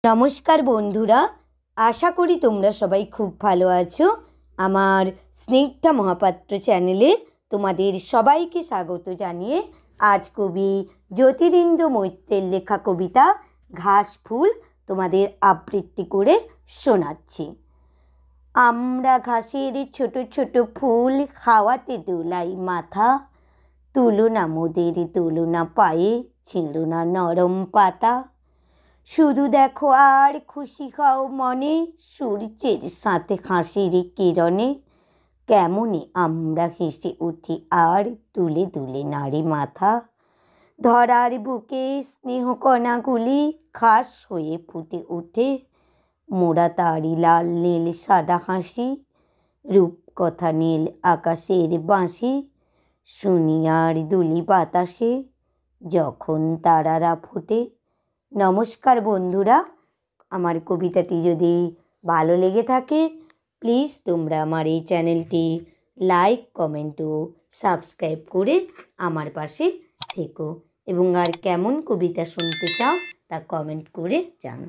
নমস্কার বন্ধুরা, আশা করি তোমরা সবাই খুব ভালো আছো। আমার স্নিগ্ধা মহাপাত্র চ্যানেলে তোমাদের সবাইকে স্বাগত জানিয়ে আজ কবি জ্যোতিরিন্দ্র মৈত্রের লেখা কবিতা ঘাস ফুল তোমাদের আবৃত্তি করে শোনাচ্ছি। আমরা ঘাসের ছোট ছোট ফুল, খাওয়াতে দোলাই মাথা, তুলো না মোদের তুলো না পায়ে, ছিঁড়ো না নরম পাতা। শুধু দেখো আর খুশি হও মনে, সূর্যের সাথে হাসির কিরণে, কেমনে আমরা হেসে উঠি আর তুলে তুলে নাড়ি মাথা। ধরার বুকে স্নেহকণাগুলি ঘাস হয়ে ফুটে ওঠে, মোরা তারি লাল নীল সাদা হাসি, রূপকথা নীল আকাশের বাঁশি, শুনি আর দুলি বাতাসে যখন তারারা ফোটে। নমস্কার বন্ধুরা, আমার কবিতাটি যদি ভালো লেগে থাকে প্লিজ তোমরা আমার এই চ্যানেলটি লাইক, কমেন্ট ও সাবস্ক্রাইব করে আমার পাশে থেকো এবং আর কেমন কবিতা শুনতে চাও তা কমেন্ট করে জানো।